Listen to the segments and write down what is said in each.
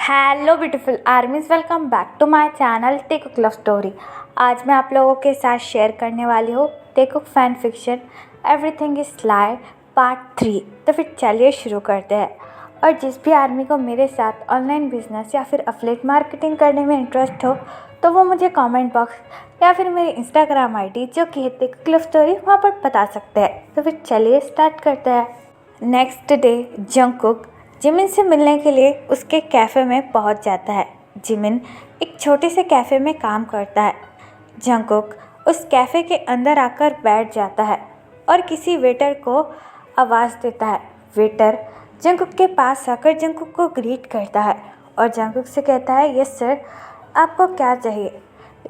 Hello beautiful armies, welcome back to my channel Taekook love story. आज मैं आप लोगों के साथ शेयर करने वाली हूँ Taekook fan fiction everything is lie part 3। तो फिर चलिए शुरू करते हैं। और जिस भी आर्मी को मेरे साथ ऑनलाइन बिजनेस या फिर अफिलिएट मार्केटिंग करने में इंटरेस्ट हो तो वो मुझे कमेंट बॉक्स या फिर मेरी इंस्टाग्राम आईडी जो कि है टेकुक लव स्टोरी वहाँ पर बता सकते हैं। तो फिर चलिए स्टार्ट करते हैं। नेक्स्ट डे जंगकुक जिमिन से मिलने के लिए उसके कैफ़े में पहुंच जाता है। जिमिन एक छोटे से कैफ़े में काम करता है। जंगकुक उस कैफ़े के अंदर आकर बैठ जाता है और किसी वेटर को आवाज़ देता है। वेटर जंगकुक के पास आकर जंगकुक को ग्रीट करता है और जंगकुक से कहता है, यस सर, आपको क्या चाहिए।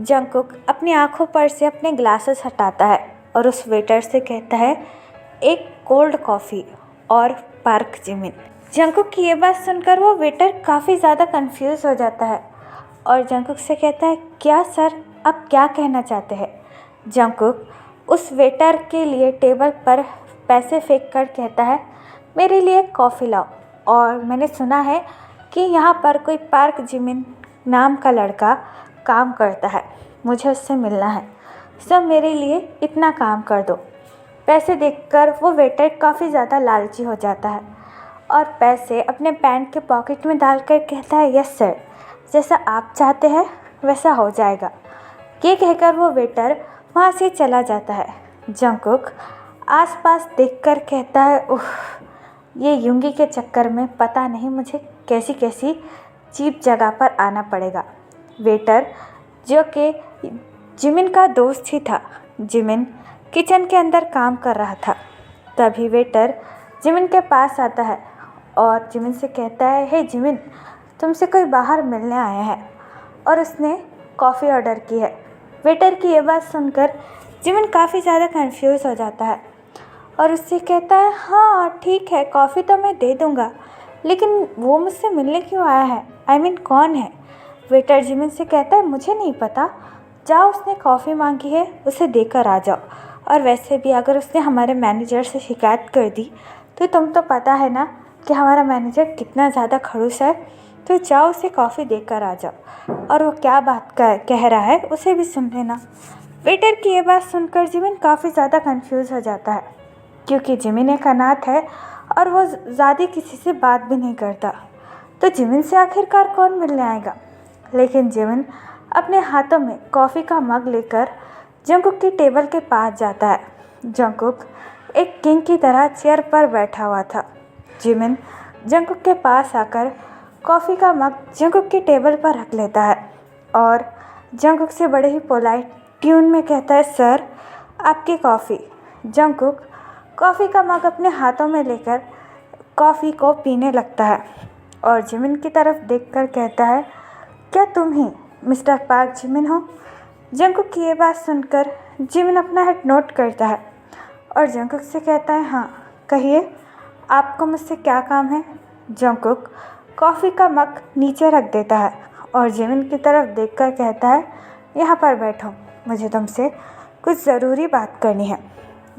जंगकुक अपनी आंखों पर से अपने ग्लासेस हटाता है और उस वेटर से कहता है, एक कोल्ड कॉफ़ी और पार्क जिमिन। जंगकुक की ये बात सुनकर वो वेटर काफ़ी ज़्यादा कंफ्यूज हो जाता है और जंगकुक से कहता है, क्या सर, आप क्या कहना चाहते हैं। जंगकुक उस वेटर के लिए टेबल पर पैसे फेंक कर कहता है, मेरे लिए कॉफ़ी लाओ। और मैंने सुना है कि यहाँ पर कोई पार्क जिमिन नाम का लड़का काम करता है, मुझे उससे मिलना है। सब मेरे लिए इतना काम कर दो। पैसे देखकर वो वेटर काफ़ी ज़्यादा लालची हो जाता है और पैसे अपने पैंट के पॉकेट में डालकर कहता है, यस सर, जैसा आप चाहते हैं वैसा हो जाएगा। ये कहकर वो वेटर वहाँ से चला जाता है। जंगकुक आसपास देखकर कहता है, उफ, ये युंगी के चक्कर में पता नहीं मुझे कैसी कैसी चीप जगह पर आना पड़ेगा। वेटर जो कि जिमिन का दोस्त ही था। जिमिन किचन के अंदर काम कर रहा था। तभी वेटर जिमिन के पास आता है और जिमिन से कहता है, हे जिमिन, तुमसे कोई बाहर मिलने आया है और उसने कॉफ़ी ऑर्डर की है। वेटर की ये बात सुनकर जिमिन काफ़ी ज़्यादा कंफ्यूज हो जाता है और उससे कहता है, हाँ ठीक है, कॉफ़ी तो मैं दे दूँगा, लेकिन वो मुझसे मिलने क्यों आया है, आई मीन कौन है। वेटर जिमिन से कहता है, मुझे नहीं पता, जाओ, उसने कॉफ़ी मांगी है, उसे देकर आ जाओ। और वैसे भी अगर उसने हमारे मैनेजर से शिकायत कर दी तो तुम तो पता है ना कि हमारा मैनेजर कितना ज़्यादा खड़ूस है, तो जाओ उसे कॉफ़ी देकर आ जाओ और वो क्या बात कह रहा है उसे भी सुन लेना। वेटर की ये बात सुनकर जिमिन काफ़ी ज़्यादा कंफ्यूज हो जाता है क्योंकि जिमिन एक अनाथ है और वो ज़्यादा किसी से बात भी नहीं करता, तो जिमिन से आखिरकार कौन मिलने आएगा। लेकिन जिमिन अपने हाथों में कॉफ़ी का मग लेकर जंगकुक की टेबल के पास जाता है। जंगकुक एक किंग की तरह चेयर पर बैठा हुआ था। जिमिन जंगकुक के पास आकर कॉफ़ी का मग जंगकुक की टेबल पर रख लेता है और जंगकुक से बड़े ही पोलाइट ट्यून में कहता है, सर, आपकी कॉफ़ी। जंगकुक कॉफ़ी का मग अपने हाथों में लेकर कॉफ़ी को पीने लगता है और जिमिन की तरफ देखकर कहता है, क्या तुम ही मिस्टर पार्क जिमिन हो। जंगकुक की ये बात सुनकर जिमिन अपना हेड नोट करता है और जंगकुक से कहता है, हाँ कहिए, आपको मुझसे क्या काम है। जंगकुक कॉफ़ी का मग नीचे रख देता है और जिमिन की तरफ देखकर कहता है, यहाँ पर बैठो, मुझे तुमसे कुछ ज़रूरी बात करनी है।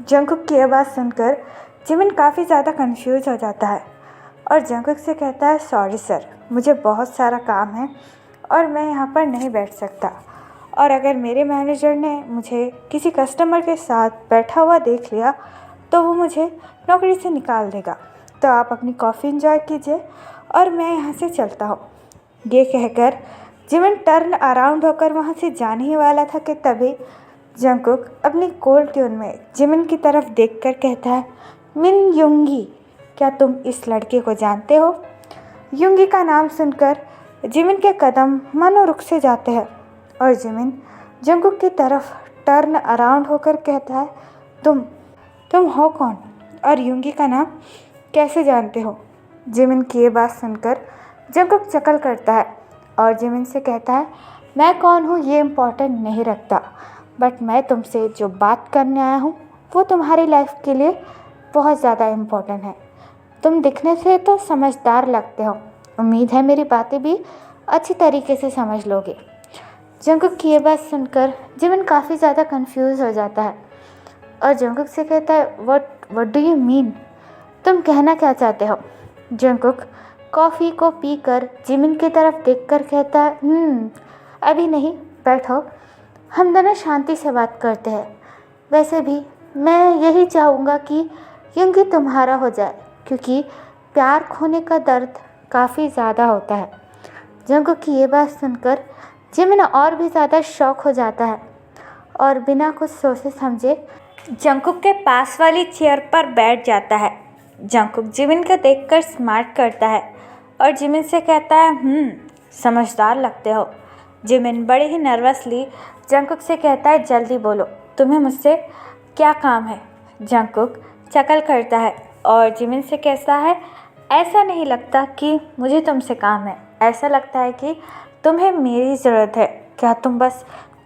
जंगकुक की ये बात सुनकर जिमिन काफ़ी ज़्यादा कंफ्यूज हो जाता है और जंगकुक से कहता है, सॉरी सर, मुझे बहुत सारा काम है और मैं यहाँ पर नहीं बैठ सकता, और अगर मेरे मैनेजर ने मुझे किसी कस्टमर के साथ बैठा हुआ देख लिया तो वो मुझे नौकरी से निकाल देगा, तो आप अपनी कॉफ़ी एंजॉय कीजिए और मैं यहाँ से चलता हूँ। ये कहकर जिमिन टर्न अराउंड होकर वहाँ से जाने ही वाला था कि तभी जंगकुक अपनी कोल्ड ट्यून में जिमिन की तरफ देखकर कहता है, मिन युंगी, क्या तुम इस लड़के को जानते हो। युंगी का नाम सुनकर जिमिन के कदम मानो रुक से जाते हैं और जिमिन जंगकुक की तरफ टर्न अराउंड होकर कहता है, तुम हो कौन और युंगी का नाम कैसे जानते हो। जिमिन की ये बात सुनकर जंगकुक चकल करता है और जिमिन से कहता है, मैं कौन हूँ ये इम्पोर्टेंट नहीं रखता, बट मैं तुमसे जो बात करने आया हूँ वो तुम्हारी लाइफ के लिए बहुत ज़्यादा इम्पोर्टेंट है। तुम दिखने से तो समझदार लगते हो, उम्मीद है मेरी बातें भी अच्छी तरीके से समझ लोगे। जंगकुक की ये बात सुनकर जिमिन काफ़ी ज़्यादा कंफ्यूज हो जाता है और जंगकुक से कहता है, व्हाट डू यू मीन, तुम कहना क्या चाहते हो। जंगकुक कॉफ़ी को पीकर जिमिन की तरफ देखकर कहता है, अभी नहीं, बैठो, हम दोनों शांति से बात करते हैं। वैसे भी मैं यही चाहूँगा कि यूँगी तुम्हारा हो जाए, क्योंकि प्यार खोने का दर्द काफ़ी ज़्यादा होता है। जंगकुक की ये बात सुनकर जिमिन और भी ज़्यादा शॉक हो जाता है और बिना कुछ सोचे समझे जंगकुक के पास वाली चेयर पर बैठ जाता है। जंगकुक जिमिन को देखकर स्मार्ट करता है और जिमिन से कहता है, समझदार लगते हो। जिमिन बड़े ही नर्वसली जंगकुक से कहता है, जल्दी बोलो, तुम्हें मुझसे क्या काम है। जंगकुक चकल करता है और जिमिन से कहता है, ऐसा नहीं लगता कि मुझे तुमसे काम है, ऐसा लगता है कि तुम्हें मेरी ज़रूरत है। क्या तुम बस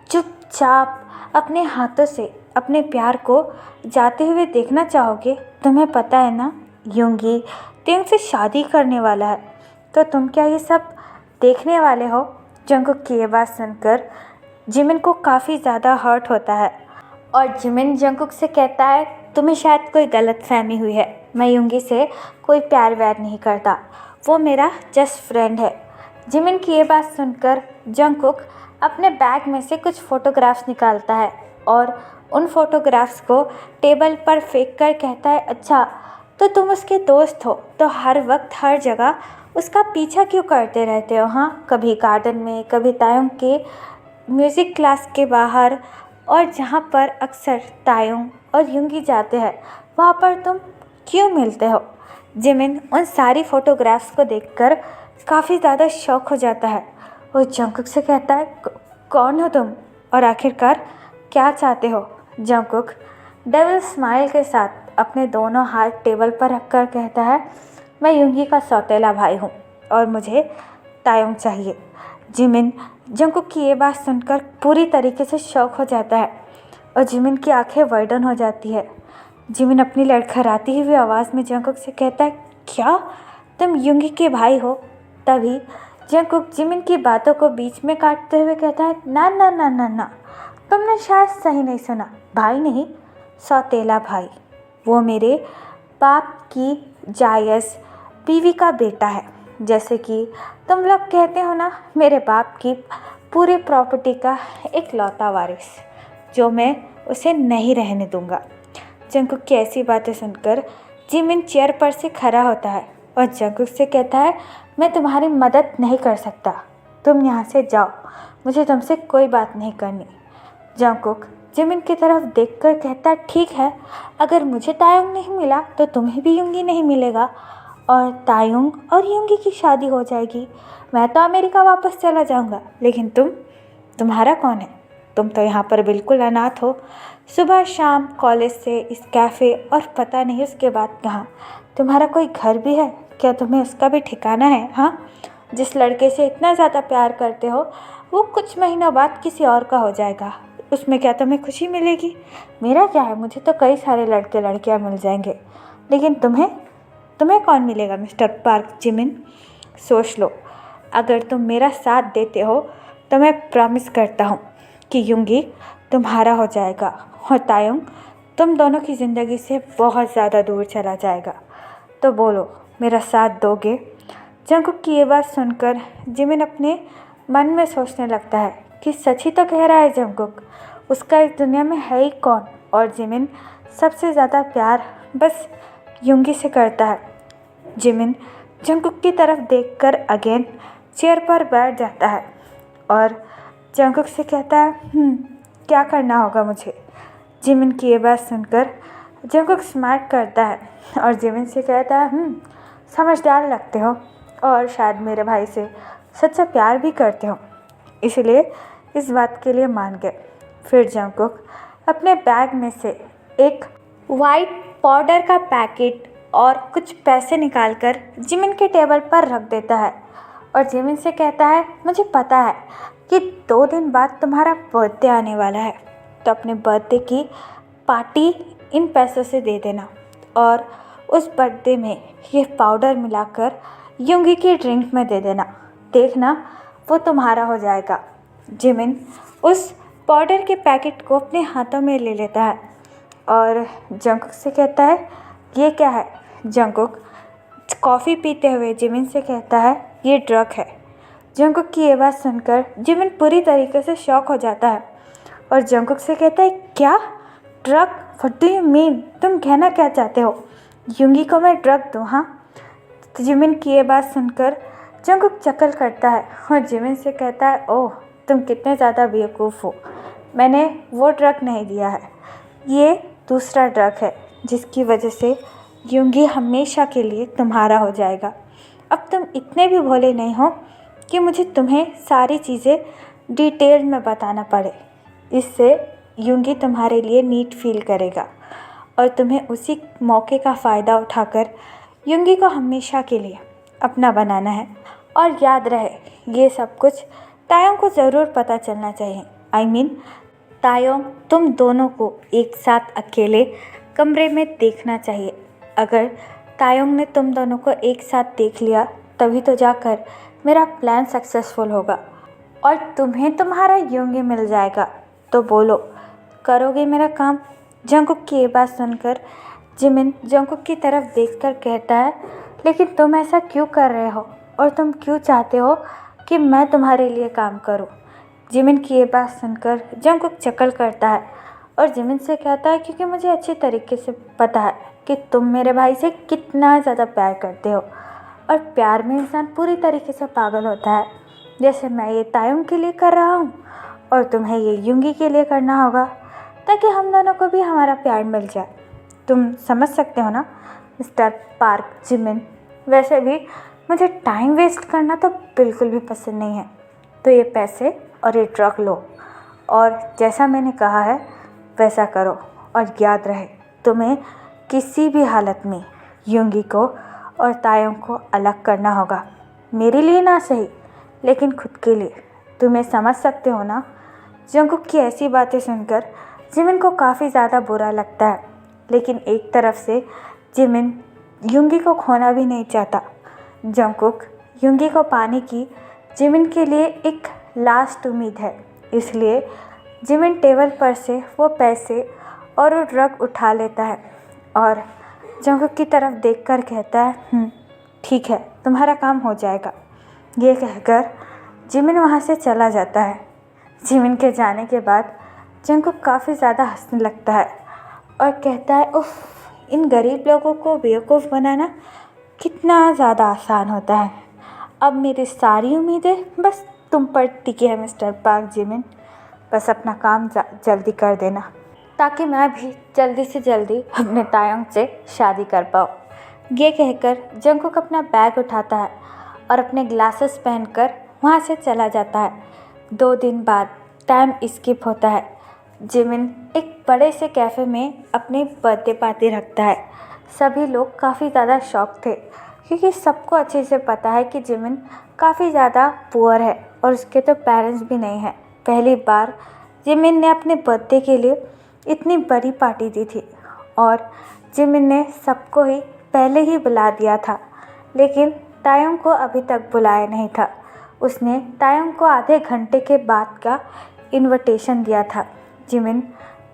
चुपचाप अपने हाथों से अपने प्यार को जाते हुए देखना चाहोगे? तुम्हें पता है ना, यूँगी तिंग से शादी करने वाला है, तो तुम क्या ये सब देखने वाले हो? जंगकुक की ये बात सुनकर जिमिन को काफ़ी ज़्यादा हर्ट होता है और जिमिन जंगकुक से कहता है, तुम्हें शायद कोई गलतफहमी हुई है, मैं यूँगी से कोई प्यार व्यार नहीं करता, वो मेरा जस्ट फ्रेंड है। जिमिन की ये बात सुनकर जंगकुक अपने बैग में से कुछ फ़ोटोग्राफ्स निकालता है और उन फोटोग्राफ्स को टेबल पर फेंक कर कहता है, अच्छा तो तुम उसके दोस्त हो, तो हर वक्त हर जगह उसका पीछा क्यों करते रहते हो? हाँ, कभी गार्डन में, कभी तायोंग के म्यूज़िक क्लास के बाहर, और जहाँ पर अक्सर तायोंग और यूँगी जाते हैं वहाँ पर तुम क्यों मिलते हो? जिमिन उन सारी फ़ोटोग्राफ्स को देखकर काफ़ी ज़्यादा शॉक हो जाता है। वो जंगकुक से कहता है, कौन हो तुम और आखिरकार क्या चाहते हो? जंगकुक डेविल स्माइल के साथ अपने दोनों हाथ टेबल पर रखकर कहता है, मैं यूँगी का सौतेला भाई हूँ और मुझे तायोंग चाहिए। जिमिन जंगकुक की ये बात सुनकर पूरी तरीके से शॉक हो जाता है और जिमिन की आंखें वाइडन हो जाती है। जिमिन अपनी लड़खड़ाती हुई आवाज़ में जंगकुक से कहता है, क्या तुम यूँगी के भाई हो? तभी जंगकुक जिमिन की बातों को बीच में काटते हुए कहता है, ना ना ना ना ना, तुमने शायद सही नहीं सुना, भाई नहीं, सौतेला भाई। वो मेरे बाप की जायज़ बीवी का बेटा है। जैसे कि तुम लोग कहते हो ना, मेरे बाप की पूरी प्रॉपर्टी का एक लौता वारिस, जो मैं उसे नहीं रहने दूंगा। जंगकुक की ऐसी बातें सुनकर जिमिन चेयर पर से खड़ा होता है और जंगकुक से कहता है, मैं तुम्हारी मदद नहीं कर सकता, तुम यहाँ से जाओ, मुझे तुमसे कोई बात नहीं करनी। जंगकुक जिमिन की तरफ देखकर कहता, ठीक है, अगर मुझे तायोंग नहीं मिला तो तुम्हें भी यूँगी नहीं मिलेगा और तायोंग और यूँगी की शादी हो जाएगी। मैं तो अमेरिका वापस चला जाऊँगा, लेकिन तुम्हारा कौन है? तुम तो यहाँ पर बिल्कुल अनाथ हो, सुबह शाम कॉलेज से इस कैफ़े और पता नहीं उसके बाद कहाँ। तुम्हारा कोई घर भी है क्या? तुम्हें उसका भी ठिकाना है? हाँ, जिस लड़के से इतना ज़्यादा प्यार करते हो वो कुछ महीनों बाद किसी और का हो जाएगा, उसमें क्या तुम्हें खुशी मिलेगी? मेरा क्या है, मुझे तो कई सारे लड़के लड़कियां मिल जाएंगे, लेकिन तुम्हें कौन मिलेगा? मिस्टर पार्क जिमिन, सोच लो, अगर तुम मेरा साथ देते हो तो मैं प्रॉमिस करता हूँ कि यूँगी तुम्हारा हो जाएगा और तायोंग तुम दोनों की ज़िंदगी से बहुत ज़्यादा दूर चला जाएगा। तो बोलो, मेरा साथ दोगे? जंगकुक की ये बात सुनकर जिमिन अपने मन में सोचने लगता है कि सच ही तो कह रहा है जंगकुक, उसका इस दुनिया में है ही कौन? और जिमिन सबसे ज़्यादा प्यार बस यूँगी से करता है। जिमिन जंगकुक की तरफ देखकर अगेन चेयर पर बैठ जाता है और जंगकुक से कहता है, क्या करना होगा मुझे? जिमिन की ये बात सुनकर जंगकुक स्माइल करता है और जिमिन से कहता है, समझदार लगते हो और शायद मेरे भाई से सच्चा प्यार भी करते हो, इसलिए इस बात के लिए मान गए। फिर जंगकुक अपने बैग में से एक वाइट पाउडर का पैकेट और कुछ पैसे निकालकर जिमिन के टेबल पर रख देता है और जिमिन से कहता है, मुझे पता है कि 2 दिन बाद तुम्हारा बर्थडे आने वाला है, तो अपने बर्थडे की पार्टी इन पैसों से दे देना और उस बर्थडे में ये पाउडर मिलाकर यूँगी की ड्रिंक में दे देना, देखना वो तुम्हारा हो जाएगा। जिमिन उस पाउडर के पैकेट को अपने हाथों में ले लेता है और जंगकुक से कहता है, ये क्या है? जंगकुक कॉफ़ी पीते हुए जिमिन से कहता है, ये ड्रग है। जंगकुक की ये बात सुनकर जिमिन पूरी तरीके से शॉक हो जाता है और जंगकुक से कहता है, क्या drug? What do you mean? तुम कहना क्या चाहते हो? युंगी को मैं ड्रग दूँ? हाँ। तो जिमिन की ये बात सुनकर जंगकुक चकल करता है और जिमिन से कहता है, ओह तुम कितने ज़्यादा बेवकूफ़ हो, मैंने वो ड्रग नहीं दिया है, ये दूसरा ड्रग है जिसकी वजह से युंगी हमेशा के लिए तुम्हारा हो जाएगा। अब तुम इतने भी भोले नहीं हो कि मुझे तुम्हें सारी चीज़ें डिटेल में बताना पड़े। इससे युंगी तुम्हारे लिए नीट फील करेगा और तुम्हें उसी मौके का फ़ायदा उठाकर युंगी को हमेशा के लिए अपना बनाना है। और याद रहे, ये सब कुछ तायोंग को ज़रूर पता चलना चाहिए। I mean, तायोंग तुम दोनों को एक साथ अकेले कमरे में देखना चाहिए। अगर तायोंग ने तुम दोनों को एक साथ देख लिया तभी तो जाकर मेरा प्लान सक्सेसफुल होगा और तुम्हें तुम्हारा युंगी मिल जाएगा। तो बोलो, करोगे मेरा काम? जंगकुक की ये बात सुनकर जिमिन जंगकुक की तरफ देखकर कहता है, लेकिन तुम ऐसा क्यों कर रहे हो और तुम क्यों चाहते हो कि मैं तुम्हारे लिए काम करूं? जिमिन की ये बात सुनकर जंगकुक चकल करता है और जिमिन से कहता है, क्योंकि मुझे अच्छी तरीके से पता है कि तुम मेरे भाई से कितना ज़्यादा प्यार करते हो और प्यार में इंसान पूरी तरीके से पागल होता है, जैसे मैं ये तायोंग के लिए कर रहा हूँ और तुम्हें ये युंगी के लिए करना होगा, ताकि हम दोनों को भी हमारा प्यार मिल जाए। तुम समझ सकते हो ना मिस्टर पार्क जिमिन? वैसे भी मुझे टाइम वेस्ट करना तो बिल्कुल भी पसंद नहीं है, तो ये पैसे और ये ड्रग लो और जैसा मैंने कहा है वैसा करो। और याद रहे, तुम्हें किसी भी हालत में युंगी को और तायोंग को अलग करना होगा। मेरे लिए ना सही, लेकिन खुद के लिए। तुम्हें समझ सकते हो ना? जंगकुक की ऐसी बातें सुनकर जिमिन को काफ़ी ज़्यादा बुरा लगता है, लेकिन एक तरफ से जिमिन युंगी को खोना भी नहीं चाहता। जंगकुक युंगी को पाने की जिमिन के लिए एक लास्ट उम्मीद है, इसलिए जिमिन टेबल पर से वो पैसे और वो ड्रग उठा लेता है और जंगकुक की तरफ देखकर कहता है, ठीक है, तुम्हारा काम हो जाएगा। ये कहकर जिमिन वहाँ से चला जाता है। जिमिन के जाने के बाद जंगकुक काफ़ी ज़्यादा हंसने लगता है और कहता है, उफ, इन गरीब लोगों को बेवकूफ़ बनाना कितना ज़्यादा आसान होता है। अब मेरी सारी उम्मीदें बस तुम पर टिकी है मिस्टर पार्क जिमिन। बस अपना काम जल्दी कर देना ताकि मैं भी जल्दी से जल्दी अपने तायोंग से शादी कर पाऊँ। ये कहकर जंगकुक अपना बैग उठाता है और अपने ग्लासेस पहनकर वहाँ से चला जाता है। 2 दिन बाद टाइम स्किप होता है। जिमिन एक बड़े से कैफ़े में अपनी बर्थडे पार्टी रखता है। सभी लोग काफ़ी ज़्यादा शॉक थे क्योंकि सबको अच्छे से पता है कि जिमिन काफ़ी ज़्यादा पुअर है और उसके तो पेरेंट्स भी नहीं हैं। पहली बार जिमिन ने अपने बर्थडे के लिए इतनी बड़ी पार्टी दी थी और जिमिन ने सबको ही पहले ही बुला दिया था, लेकिन तायोंग को अभी तक बुलाया नहीं था। उसने तायोंग को आधे घंटे के बाद का इनविटेशन दिया था। जिमिन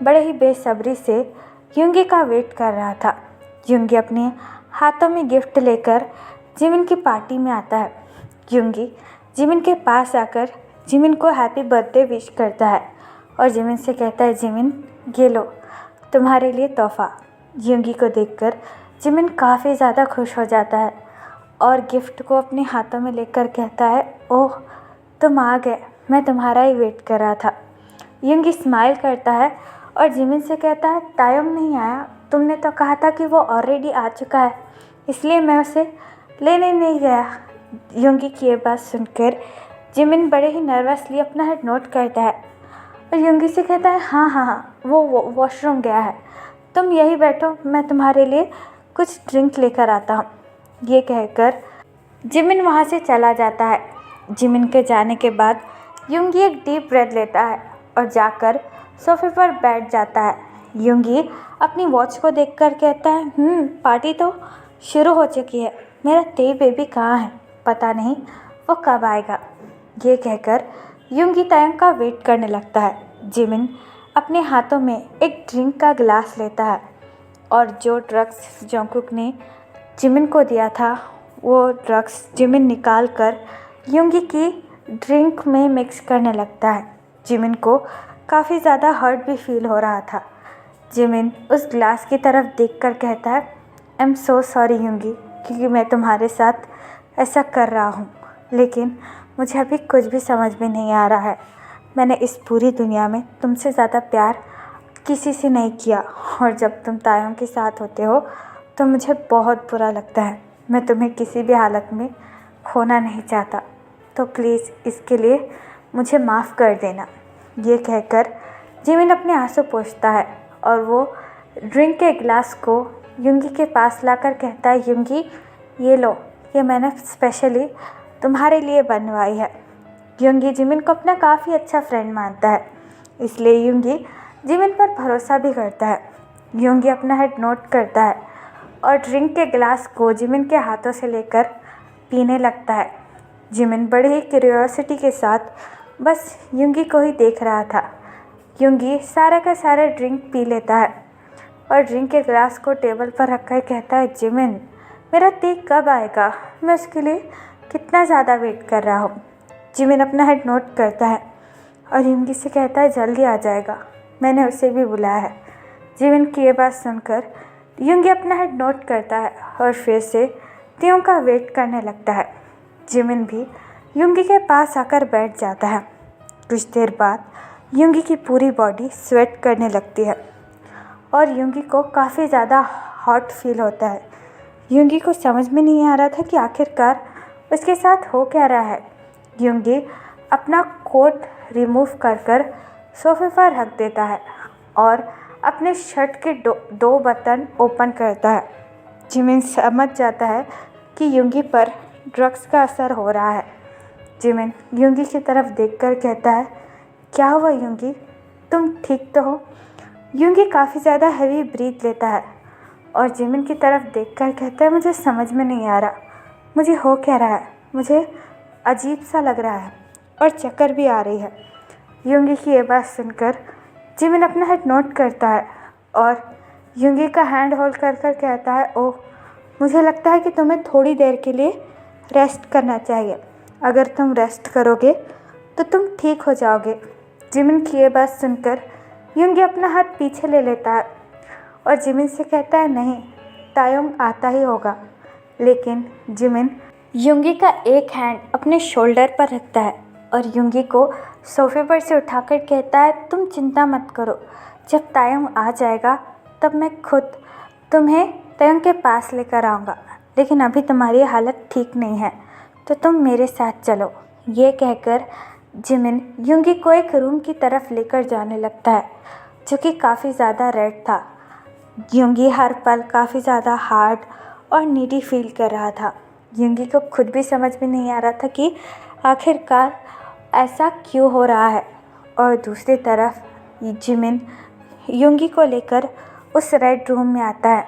बड़े ही बेसब्री से युंगी का वेट कर रहा था। युंगी अपने हाथों में गिफ्ट लेकर जिमिन की पार्टी में आता है। युंगी जिमिन के पास आकर जिमिन को हैप्पी बर्थडे विश करता है और जिमिन से कहता है, जिमिन ये लो तुम्हारे लिए तोहफ़ा। युंगी को देखकर जिमिन काफ़ी ज़्यादा खुश हो जाता है और गिफ्ट को अपने हाथों में लेकर कहता है, ओह तुम आ गए, मैं तुम्हारा ही वेट कर रहा था। युंगी स्माइल करता है और जिमिन से कहता है, तायोंग नहीं आया, तुमने तो कहा था कि वो ऑलरेडी आ चुका है, इसलिए मैं उसे लेने नहीं गया। युंगी की ये बात सुनकर जिमिन बड़े ही नर्वसली अपना हेड नोट करता है और युंगी से कहता है, हाँ, वो वॉशरूम गया है, तुम यही बैठो, मैं तुम्हारे लिए कुछ ड्रिंक लेकर आता हूँ। ये कहकर जिमिन वहाँ से चला जाता है। जिमिन के जाने के बाद युंगी एक डीप ब्रेथ लेता है और जाकर सोफे पर बैठ जाता है। युंगी अपनी वॉच को देखकर कहता है, पार्टी तो शुरू हो चुकी है, मेरा ते बेबी कहाँ है, पता नहीं वो कब आएगा। ये कहकर युंगी तायोंग का वेट करने लगता है। जिमिन अपने हाथों में एक ड्रिंक का गिलास लेता है और जो ड्रग्स जंगकुक ने जिमिन को दिया था वो ड्रग्स जिमिन निकाल कर युंगी की ड्रिंक में मिक्स करने लगता है। जिमिन को काफ़ी ज़्यादा हर्ट भी फील हो रहा था। जिमिन उस ग्लास की तरफ देखकर कहता है, आई एम सो सॉरी युंगी, क्योंकि मैं तुम्हारे साथ ऐसा कर रहा हूँ, लेकिन मुझे अभी कुछ भी समझ में नहीं आ रहा है। मैंने इस पूरी दुनिया में तुमसे ज़्यादा प्यार किसी से नहीं किया, और जब तुम तायों के साथ होते हो तो मुझे बहुत बुरा लगता है। मैं तुम्हें किसी भी हालत में खोना नहीं चाहता, तो प्लीज़ इसके लिए मुझे माफ़ कर देना। ये कहकर जिमिन अपने आंसू पोंछता है और वो ड्रिंक के गिलास को युंगी के पास लाकर कहता है, युंगी ये लो, ये मैंने स्पेशली तुम्हारे लिए बनवाई है। युंगी जिमिन को अपना काफ़ी अच्छा फ्रेंड मानता है, इसलिए युंगी जिमिन पर भरोसा भी करता है। युंगी अपना हेड नोट करता है और ड्रिंक के गिलास को जिमिन के हाथों से लेकर पीने लगता है। जिमिन बड़ी ही क्यूरियोसिटी के साथ बस युंगी को ही देख रहा था। युंगी सारा का सारा ड्रिंक पी लेता है और ड्रिंक के गिलास को टेबल पर रखकर कहता है, जिमिन मेरा टी कब आएगा? मैं उसके लिए कितना ज़्यादा वेट कर रहा हूँ। जिमिन अपना हेड नोट करता है और युंगी से कहता है, जल्दी आ जाएगा, मैंने उसे भी बुलाया है। जिमिन की ये बात सुनकर युंगी अपना हेड नोट करता है और फिर से टियों का वेट करने लगता है। जिमिन भी युंगी के पास आकर बैठ जाता है। कुछ देर बाद युंगी की पूरी बॉडी स्वेट करने लगती है और युंगी को काफ़ी ज़्यादा हॉट फील होता है। युंगी को समझ में नहीं आ रहा था कि आखिरकार उसके साथ हो क्या रहा है। युंगी अपना कोट रिमूव कर कर सोफे पर रख देता है और अपने शर्ट के दो बटन ओपन करता है। जिमिन समझ जाता है कि युंगी पर ड्रग्स का असर हो रहा है। जिमिन युंगी की तरफ देखकर कहता है, क्या हुआ युंगी, तुम ठीक तो हो? युंगी काफ़ी ज़्यादा हैवी ब्रीथ लेता है और जिमिन की तरफ देखकर कहता है, मुझे समझ में नहीं आ रहा, मुझे हो क्या रहा है, मुझे अजीब सा लग रहा है और चक्कर भी आ रही है। युंगी की ये बात सुनकर जिमिन अपना हेड नोट करता है और युंगी का हैंड होल्ड कर कर कहता है, ओह मुझे लगता है कि तुम्हें थोड़ी देर के लिए रेस्ट करना चाहिए। अगर तुम रेस्ट करोगे तो तुम ठीक हो जाओगे। जिमिन की ये बात सुनकर युंगी अपना हाथ पीछे ले लेता है और जिमिन से कहता है, नहीं, तायोंग आता ही होगा। लेकिन जिमिन युंगी का एक हैंड अपने शोल्डर पर रखता है और युंगी को सोफे पर से उठाकर कहता है, तुम चिंता मत करो, जब तायोंग आ जाएगा तब मैं खुद तुम्हें तायोंग के पास लेकर आऊँगा, लेकिन अभी तुम्हारी हालत ठीक नहीं है, तो तुम मेरे साथ चलो। ये कहकर जिमिन युंगी को एक रूम की तरफ लेकर जाने लगता है जो कि काफ़ी ज़्यादा रेड था। युंगी हर पल काफ़ी ज़्यादा हार्ड और नीडी फील कर रहा था। युंगी को खुद भी समझ में नहीं आ रहा था कि आखिरकार ऐसा क्यों हो रहा है। और दूसरी तरफ जिमिन युंगी को लेकर उस रेड रूम में आता है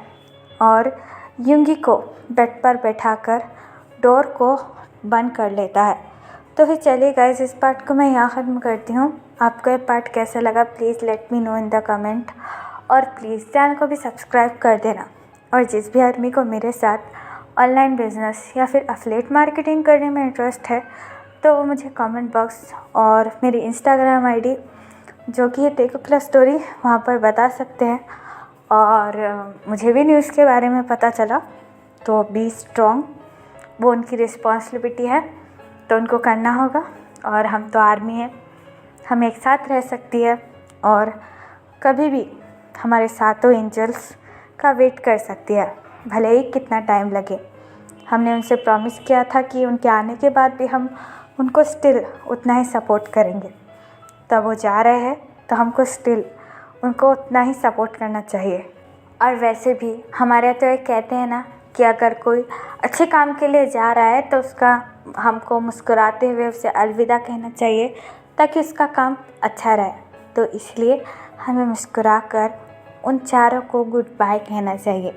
और युंगी को बेड पर बैठाकर डोर को बंद कर लेता है। तो फिर चलिए गाइस, इस पार्ट को मैं यहाँ ख़त्म करती हूँ। आपको ये पार्ट कैसा लगा please let me know in the comment, और प्लीज़ चैनल को भी सब्सक्राइब कर देना। और जिस भी आदमी को मेरे साथ ऑनलाइन बिजनेस या फिर एफिलिएट मार्केटिंग करने में इंटरेस्ट है तो वो मुझे कमेंट बॉक्स और मेरी इंस्टाग्राम आईडी जो कि है टेक क्लास स्टोरी, वहाँ पर बता सकते हैं। और मुझे भी न्यूज़ के बारे में पता चला, तो बी स्ट्रॉन्ग, वो उनकी रिस्पॉन्सिबिलिटी है, तो उनको करना होगा। और हम तो आर्मी हैं, हम एक साथ रह सकती है और कभी भी हमारे साथों एंजल्स का वेट कर सकती है, भले ही कितना टाइम लगे। हमने उनसे प्रॉमिस किया था कि उनके आने के बाद भी हम उनको स्टिल उतना ही सपोर्ट करेंगे। तब वो जा रहे हैं तो हमको स्टिल उनको उतना ही सपोर्ट करना चाहिए। और वैसे भी हमारे यहाँ तो एक कहते हैं ना कि अगर कोई अच्छे काम के लिए जा रहा है तो उसका हमको मुस्कुराते हुए उसे अलविदा कहना चाहिए, ताकि उसका काम अच्छा रहे। तो इसलिए हमें मुस्कुरा कर उन चारों को गुड बाय कहना चाहिए,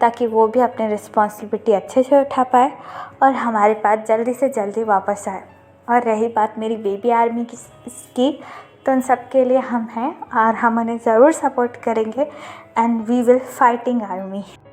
ताकि वो भी अपनी रिस्पॉन्सिबिलिटी अच्छे से उठा पाए और हमारे पास जल्दी से जल्दी वापस आए। और रही बात मेरी बेबी आर्मी की, तो उन सब के लिए हम हैं और हम उन्हें ज़रूर सपोर्ट करेंगे। And we will fighting army.